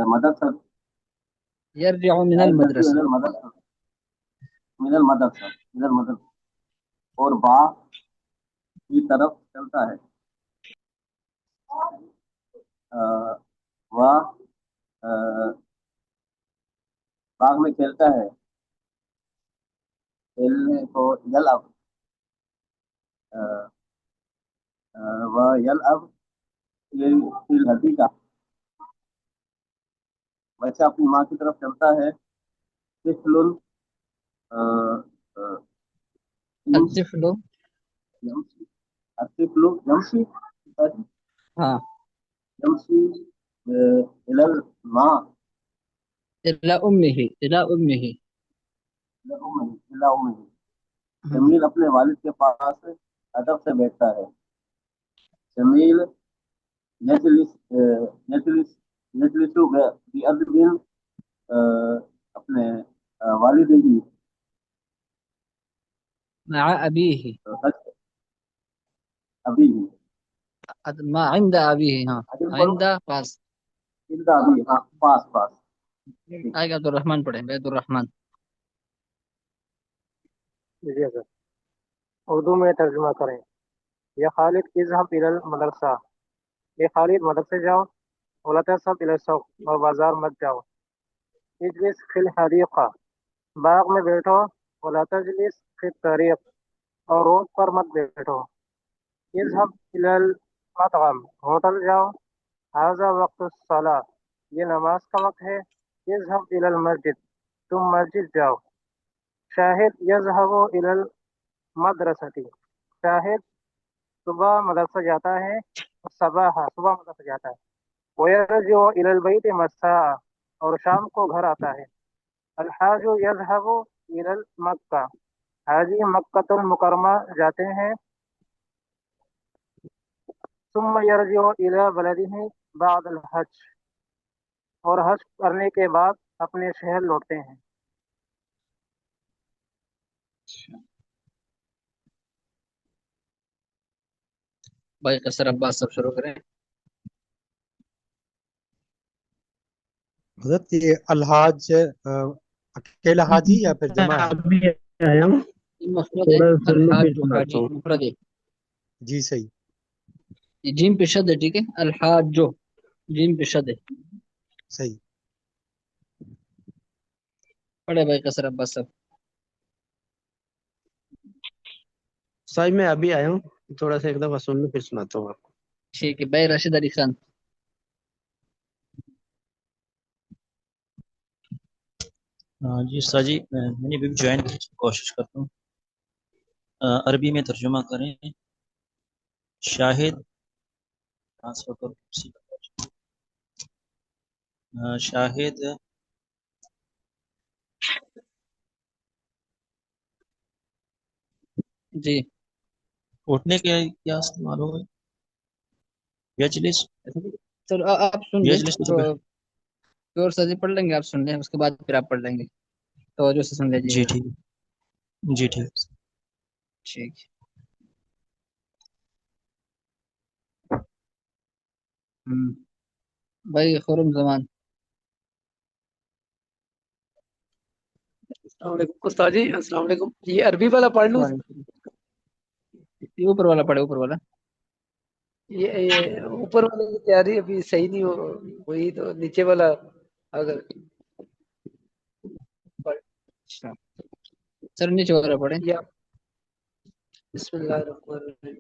مدرسہ يرجع من يرجع المدرسة. إلى المدرسة من المدرسة إلى المدرسة اور با کی طرف چلتا ہے وہ باغ میں کھیلتا ہے کھیلنے کو یلعب وہ یلعب فی الحدیقہ ویسے اپنی ماں کی طرف چلتا ہے طفل الطفل يمشي الطفل يمشي ها يمشي إلى الماء إلى أمه إلى أمه. إلى أمه جمیل اپنے والد کے پاس ادب سے بیٹھتا ہے جمیل یجلس یجلس یجلس بأدب اپنے والدہ مع أبيه أبيه ما عند أبيه. ها عند پاس عند أبيه پاس آئے عبد الرحمن پڑھیں عبد الرحمن. جی سر اردو میں ترجمہ کریں. یا خالد اذهب الى المدرسہ، یہ خالد مدرسے جاؤ. ولا تذهب الى السوق، اور بازار مت جاؤ. اجلس فی الحدیقہ، باغ میں بیٹھو. ولا تجلس فی الطریق، اور روڈ پر مت بیٹھو. اذهب الى المطعم، ہوٹل جاؤ. هذا وقت الصلاة، یہ نماز کا وقت ہے. اذهب الى المسجد، تم مسجد جاؤ. شاہد یذهب الى المدرسة، شاہد صبح مدرسہ جاتا ہے. صبح مدرسہ جاتا ہے. ويرجع الى البيت مساء، اور شام کو گھر آتا ہے. الحاج یذهب الى مکہ، حاجی مکۃ المکرمہ جاتے ہیں. ثم يرجع الى بلده بعد الحج، اور حج کرنے کے بعد اپنے شہر لوٹتے ہیں. بھائی قصر عباس سب شروع کریں. حضرت یہ الحاج اکیلا حاجی یا پھر جمع ہے؟ الحاج حاجی مفرد ہے. جی صحیح. جیم پہ شد ہے، ٹھیک ہے. الحاج جیم پہ شد ہے. صحیح. پڑھے بھائی قصر عباس سب. صاحب میں ابھی آیا ہوں، تھوڑا سا ایک دفعہ سن لوں پھر سناتا ہوں آپ کو. ٹھیک ہے بھائی. راشد علی خان. جی استاد جی میں نے بھی جوائن کی کوشش کرتا ہوں. عربی میں ترجمہ کریں. شاہد شاہد جی اٹھنے کے کیا استعمال ہوگا؟ یجلس چلو آپ سن لیں یجلس تو پیور سازی پڑھ لیں گے. آپ سن لیں، اس کے بعد پھر آپ پڑھ لیں گے. توجہ سے سن لیجیے. جی ٹھیک جی ٹھیک. ٹھیک. بھائی خرم زمان. السلام علیکم استاد جی. السلام علیکم. یہ عربی والا پڑھ لوں؟ یہ اوپر والا پڑھے. اوپر والا یہ اوپر والے کی تیاری ابھی صحیح نہیں ہو وہی تو نیچے والا اگر سر نیچے والا پڑھے. یا بسم اللہ الرحمن الرحیم.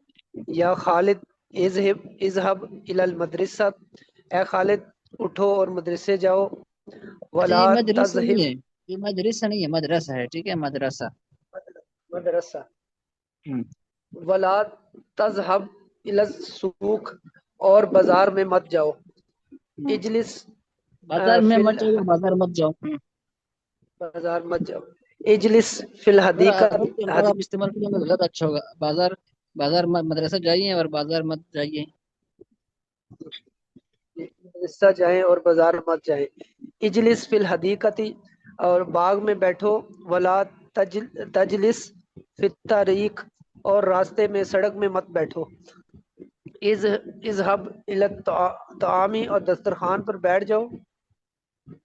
یا خالد اذهب الى المدرسہ، اے خالد اٹھو اور مدرسے جاؤ. ولا یہ مدرسہ تذهب، نہیں ہے، یہ مدرسہ نہیں ہے، مدرسہ ہے. ٹھیک ہے مدرسہ. ولا تذهب الى السوق، اور بازار میں مت جاؤ. اجلس بازار میں مت جاؤ. بازار مت جاؤ. بازار مت جاؤ. اجلس فی الحدیقہ، آپ استعمال کریں گے زیادہ اچھا ہوگا. بازار مدرسہ جائیے اور بازار مت جائیے. مدرسہ جائیں اور بازار مت جائیں. اجلس فی الحدیقتی، اور باغ میں بیٹھو. ولا تجلس فی الطریق، اور راستے میں سڑک میں مت بیٹھو. اذهب الی الطعام، اور دسترخوان پر بیٹھ جاؤ.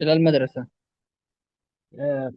إلى المدرسة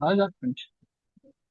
هذا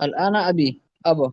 الآن أبي أبو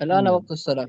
الآن وقت الصلاة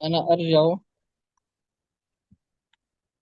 أنا أرجع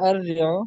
أرجع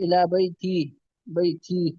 إلى بيتي بيتي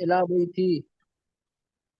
إلى بيتي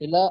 إلى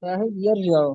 شاهد يرجع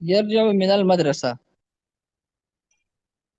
يرجع من المدرسة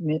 من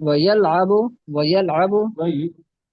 ويلعب ويلعب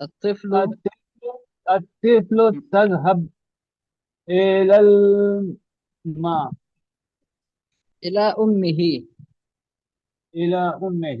الطفل الطفل تذهب إلى الماء إلى أمه إلى أمه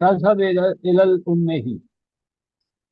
تذهب إلى أمه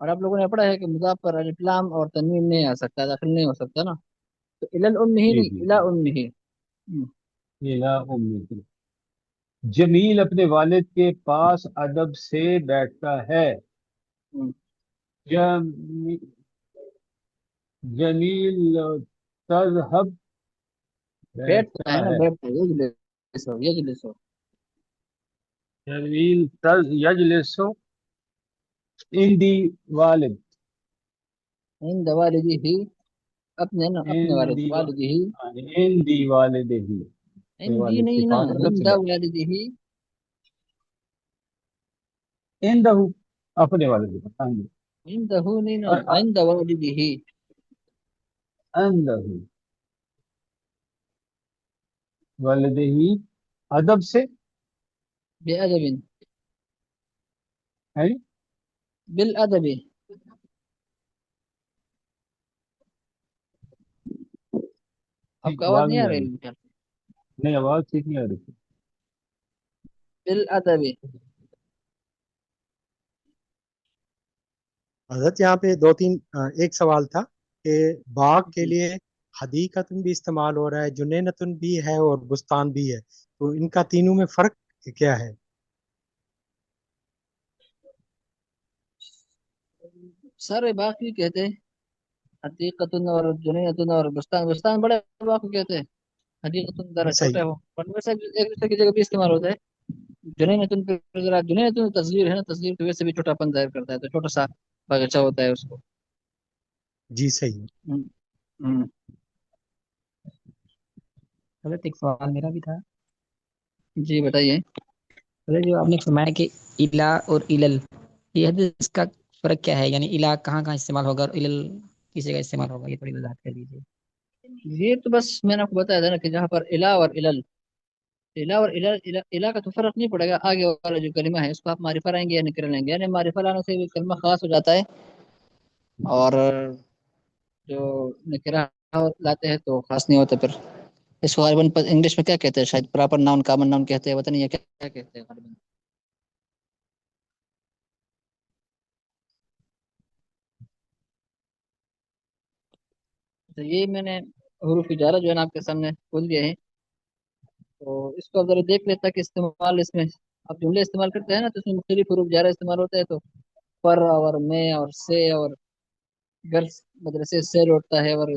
اور آپ لوگوں نے پڑھا ہے کہ مضاف پر الف لام اور تنوین نہیں آ سکتا، داخل نہیں ہو سکتا نا، تو الل ام ہی جی نہیں، جی الا ام ہی۔ الى امه، جمیل اپنے والد کے پاس ادب سے بیٹھتا ہے، جمی- جمیل تذهب بیٹھتا ہے بیٹھتا نا، ہے، بیٹھتا ہے، یجلس ہو، یجلس ہو۔ جمیل یجلس عندی والد، عند والدی ہی، اپنے نا، اپنے والد، عندی والدی ہی، عندی والد ہی، اپنے عندی والد کے نہیں نا، پاس ادب سے عند بیٹھتا والدی ہی، ہے، عندہ اپنے والد کے پاس، عندہ نہیں نا، اور عند والدی ہی، عندہ والد ہی ادب سے بأدب، ہے، بالأدب۔ آپ ٹھیک کو آواز آواز نہیں نہیں آ آ رہی رہی، ہے؟ نہیں آواز ٹھیک نہیں آ رہی تھی۔ بالأدب۔ حضرت یہاں پہ دو تین ایک سوال تھا کہ باغ کے لیے حدیقتن بھی استعمال ہو رہا ہے، جنینتن بھی ہے اور بستان بھی ہے، تو ان کا تینوں میں فرق کیا ہے؟ سارے باقی کہتے ہیں حدیقتن اور جنینتن اور بستان، بستان بڑے باغ کو کہتے ہیں، حدیقتن ذرا صحیح، چھوٹے ہو، پر ویسے ایک دوسرے کی جگہ بھی استعمال ہوتا ہے۔ جنینتن پہ ذرا، جنینتن تصویر ہے نا، تصویر تو ویسے بھی چھوٹا پن ظاہر کرتا ہے، تو چھوٹا سا باغیچہ ہوتا ہے اس کو۔ جی صحیح۔ ہم، ہم۔ حضرت ایک سوال میرا بھی تھا، جی بتائیے۔ حضرت جو آپ نے فرمایا کہ الا اور الل، یہ حدیث اس کا فرق کیا ہے؟ یعنی الا کہاں کہاں استعمال ہوگا اور الل کس جگہ استعمال ہوگا؟ یہ تھوڑی وضاحت کر دیجیے۔ یہ تو بس میں نے آپ کو بتایا تھا نا کہ جہاں پر الہ اور الل، الہ اور الہ کا تو فرق نہیں پڑے گا، آگے والا جو کلمہ ہے اس کو آپ معرفہ لائیں گے یا نکر لیں گے، یعنی معرفہ لانے سے بھی کلمہ خاص ہو جاتا ہے، اور جو نکرہ لاتے ہیں تو خاص نہیں ہوتا پھر۔ اس کو غالباً انگلش میں کیا کہتے ہیں، شاید پراپر ناؤن، کامن ناؤن کہتے ہیں، پتہ نہیں یہ کیا کہتے ہیں غالباً۔ تو یہ میں نے حروف اجارہ جو ہے نا آپ کے سامنے کھول دیا ہے، تو اس کو اب ذرا دیکھ لیتا کہ استعمال اس میں، آپ جملے استعمال کرتے ہیں نا تو اس میں مختلف حروف اجارہ استعمال ہوتا ہے، تو پر اور میں اور سے اور گرلس مدرسے سے لوٹتا ہے، اور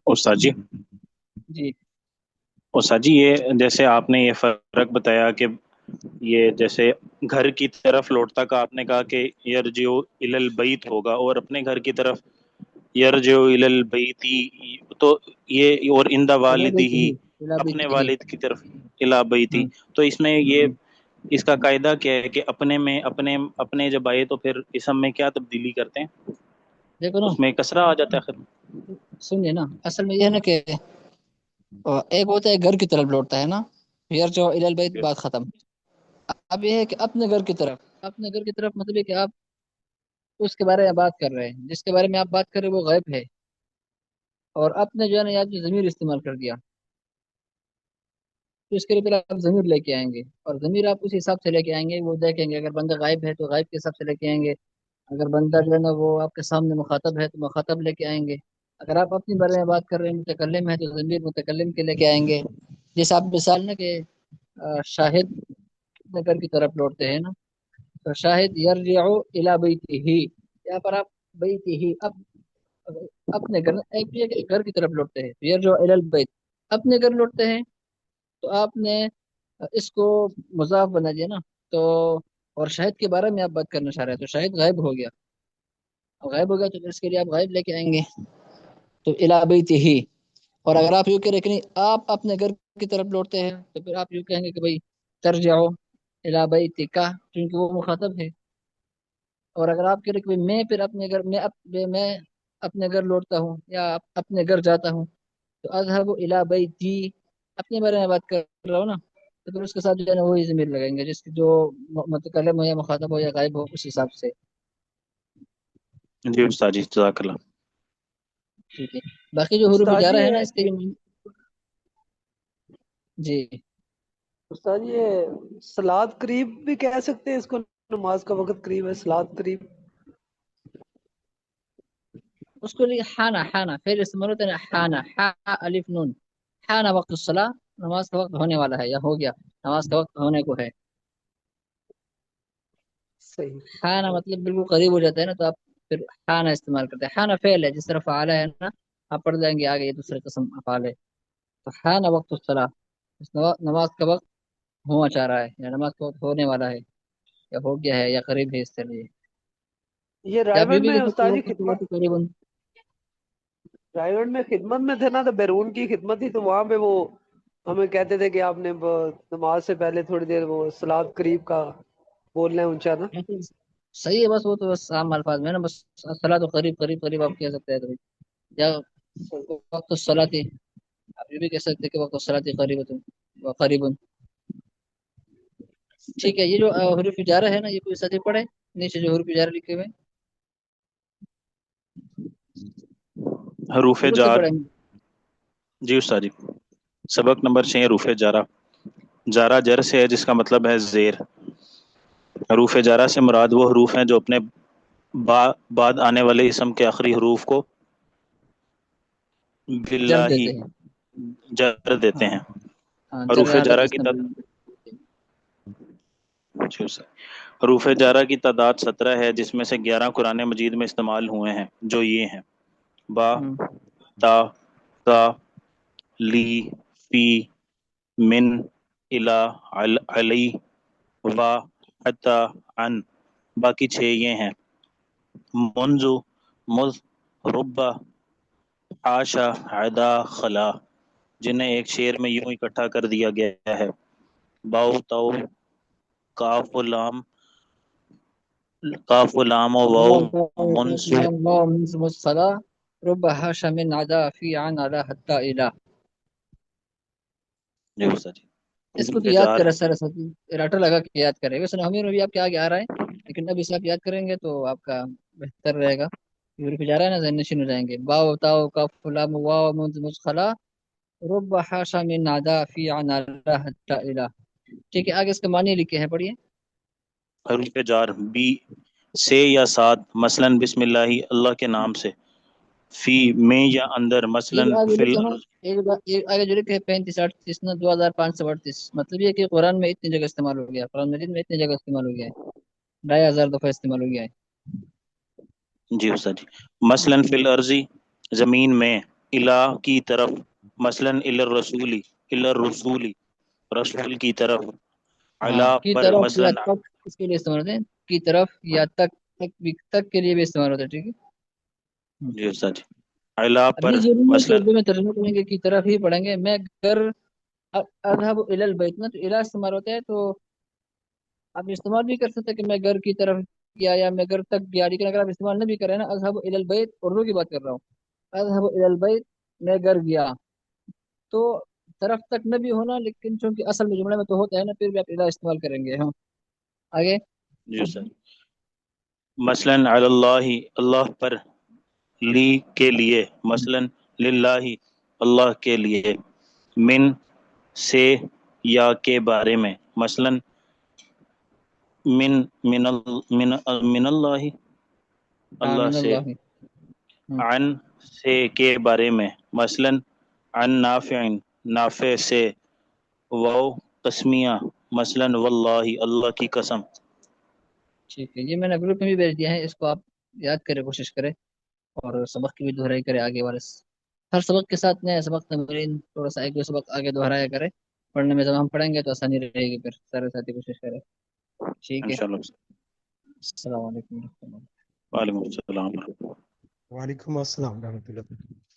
استاد جی، جی استاد جی یہ جیسے آپ نے یہ فرق بتایا کہ یہ جیسے گھر کی طرف لوٹتا کا آپ نے کہا کہ یرجو الی البیت ہوگا، اور اپنے گھر کی طرف یرجو الی البیتی، تو یہ اور عند والدی ہی الہ اپنے بیتہ ہی۔ والد کی طرف الی بیتی، تو اس میں یہ اس کا قاعدہ کیا ہے کہ اپنے میں اپنے جب آئے تو پھر اسم میں کیا تبدیلی کرتے ہیں؟ دیکھو نا، اس میں کسرہ آ جاتا ہے خیر۔ سنیے نا، اصل میں یہ ہے نا کہ ایک ہوتا ہے گھر کی طرف لوٹتا ہے نا، یرجع الی البیت، بات ختم۔ اب یہ ہے کہ اپنے گھر کی طرف، اپنے گھر کی طرف مطلب ہے کہ آپ اس کے بارے میں بات کر رہے ہیں، جس کے بارے میں آپ بات کر رہے ہیں وہ غائب ہے، اور اپنے جو ہے نا آپ نے ضمیر استعمال کر دیا، تو اس کے لیے پھر آپ ضمیر لے کے آئیں گے، اور ضمیر آپ اسی حساب سے لے کے آئیں گے، وہ دیکھیں گے اگر بندہ غائب ہے تو غائب کے حساب سے لے کے آئیں گے، اگر بندہ جو ہے نا وہ آپ کے سامنے مخاطب ہے تو مخاطب لے کے آئیں گے، اگر آپ اپنے بارے میں بات کر رہے ہیں متکلم ہے تو ضمیر متکلم کے لے کے آئیں گے۔ جیسے آپ مثال نا کہ شاہد اپنے گھر کی طرف لوٹتے ہیں نا، تو شاہد یرجع الی بیتہ، یہاں پر آپ بیتہ، اب اپنے گھر، ایک گھر کی طرف لوٹتے ہیں، یرجع الی البیت، اپنے گھر لوٹتے ہیں، تو آپ نے اس کو مضاف بنا دیا نا، تو اور شاہد کے بارے میں آپ بات کرنا چاہ رہے ہیں، تو شاہد غائب ہو گیا، غائب ہو گیا تو اس کے لیے آپ غائب لے کے آئیں گے، تو الی بیتہ۔ اور اگر آپ یوں کہہ رہے کہ نہیں آپ اپنے گھر کی طرف لوٹتے ہیں، تو پھر آپ یوں کہیں گے کہ بھائی ترجعوا الی بیتک، کیونکہ وہ مخاطب ہے، اور اگر آپ کہہ رہے کہ بھائی میں پھر اپنے گھر میں اپنے گھر لوٹتا ہوں یا اپنے گھر جاتا ہوں، تو اذهب الی بیتی، اپنے بارے میں بات کر رہا ہوں نا، تو پھر اس کے ساتھ جو ہے نا وہی ضمیر لگائیں گے، جس کی جو متکلم ہو یا مخاطب ہو یا غائب ہو اس حساب سے۔ جی استاد جی، جزاک اللہ۔ ٹھیک ہے، باقی جو حروف استاد اجارہ جی ہے نا اس کے جی استاد یہ سلاد قریب بھی کہہ سکتے ہیں اس کو نماز کا وقت قریب ہے، صلاۃ قریب. اس کو لیے حانا حانا پھر استعمال ہوتا ہے حانا حا الف نون حانا وقت الصلاۃ نماز کا وقت ہونے والا ہے یا ہو گیا نماز کا وقت ہونے کو ہے. صحیح. حانا مطلب بالکل قریب ہو جاتا ہے نا تو آپ پھر حانا استعمال کرتے ہیں. حانا فعل ہے جس طرح فعال ہے نا آپ پڑھ جائیں گے آگے یہ دوسرے قسم افعال ہے. تو حانا وقت الصلاۃ نماز کا وقت ہونا چاہ رہا ہے یا نماز کا وقت ہونے والا ہے یا ہو گیا ہے یا قریب ہے اس طرح. یہ یا آپ یہ رائے بھی میں کہہ سکتے استاد ہیں جی وقت خدمت، قریب. رائے میں خدمت میں تھے نا، تو بیرون کی خدمت تھی، تو وہاں پہ وہ ہمیں کہتے تھے کہ آپ نے نماز سے پہلے تھوڑی دیر وہ صلاۃ قریب کا بولنا ہے اونچا نا. صحیح ہے بس وہ تو بس عام الفاظ میں نا بس صلاح تو قریب قریب قریب آپ کہہ سکتے ہیں تو یا وقت الصلاۃ آپ یہ بھی کہہ سکتے ہیں کہ وقت الصلاۃ قریب قریب. ٹھیک ہے. یہ جو حروف جارہ ہے نا یہ کوئی ساتھی پڑھے نیچے جو حروف جارہ لکھے ہوئے حروف شروع سے جار. پڑھیں. جی استاد جی. سبق نمبر 6 حروف جارہ. جارہ جر سے ہے جس کا مطلب ہے زیر. حروف جارہ سے مراد وہ حروف ہیں جو اپنے بعد آنے والے اسم کے آخری حروف کو جر باللہی دیتے ہیں. جر دیتے ہاں ہیں. ہاں جر حروف یہاں تک جارہ اس کی نے حروف جارہ کی تعداد 17 ہے جس میں سے 11 قرآن مجید میں استعمال ہوئے ہیں جو یہ ہیں: با، تا، تا، لی، فی، من، الا، علی، وا، حتی، عن. باقی 6 یہ ہیں: منذ، مذ، ربا، حاشا، عدا، خلا، جنہیں ایک شعر میں یوں اکٹھا کر دیا گیا ہے: باؤ، تو، کاف و لام، کاف و لام و واو منصوب. صلاح رب حاشا من عدا فی عن علی حتی الا. جی استاد جی. اس کو تو حروف یاد جار. کرے سر راٹر لگا کے یاد کرے. ویسے ہمیں بھی آپ کے آگے آ رہا ہے لیکن اب اسے آپ یاد کریں گے تو آپ کا بہتر رہے گا. حروف جارہ ہے نا ذہن نشین ہو جائیں گے. باؤ تاؤ کاف لام واو منصوب خلا رب حاشا من عدا فی عن علی حتی الا. ٹھیک ہے. آگے اس کا معنی لکھے ہیں پڑھیے. حروف جار بی سے یا ساتھ مثلا بسم اللہ اللہ کے نام سے، فی میں یا اندر مثلا یہ جو آگے فی لکھے ہیں الارض. ایک آگے جو لکھے ہیں 35 38 نا 2538 مطلب یہ کہ قرآن میں اتنی جگہ استعمال ہو گیا. قرآن مجید میں اتنی جگہ استعمال ہو گیا ہے 2500 دفعہ استعمال ہو گیا ہے. جی استاد جی. مثلا فی الارضی زمین میں، الہ کی طرف، مثلا الی الرسولی، الی الرسولی رسول کی طرف، ہاں علا کی پر طرف مثلا. یا تک اس کے لیے استعمال ہوتے ہیں. کی طرف یا تک تک کے لیے بھی استعمال ہوتا ہے. ٹھیک ہے. جی استاد جی. علا اب پر یہ ضروری ہے کہ مثلا. اردو میں ترجمہ کریں گے کی طرف ہی پڑھیں گے. میں گر اذهب الى البيت نا تو الہ استعمال ہوتا ہے تو آپ استعمال بھی کر سکتے ہیں کہ میں گھر کی طرف گیا یا میں گھر تک گیا. لیکن اگر آپ استعمال نہ بھی کریں نا اذهب الى البيت اردو کی بات کر رہا ہوں اذهب الى البيت میں گھر گیا تو طرف تک نہ بھی ہونا لیکن چونکہ اصل میں جملے میں تو ہوتا ہے نا پھر بھی آپ الہ استعمال کریں گے. ہاں آگے. جی استاد. مثلا علی اللہ اللہ پر، لی کے لیے، مثلا للہ اللہ کے لیے، من سے یا کے بارے میں، مثلا من اللہ اللہ من سے، اللہ. عن سے کے بارے میں، مثلا عن نافع نافع سے، واو قسمیہ، مثلا واللہ اللہ کی قسم. ٹھیک ہے. یہ میں نے گروپ میں بھی بھیج دیا ہے. اس کو آپ یاد کریں کوشش کریں اور سبق کی بھی دہرائی کریں آگے والے ہر سبق کے ساتھ نیا سبق تمرین تھوڑا سا ایک دو سبق آگے دہرایا کرے. پڑھنے میں جب ہم پڑھیں گے تو آسانی رہے گی. پھر سارے ساتھی کوشش کریں. ٹھیک ہے. انشاءاللہ. السلام علیکم ورحمۃ اللہ. وعلیکم السلام. وعلیکم السلام ورحمۃ اللہ.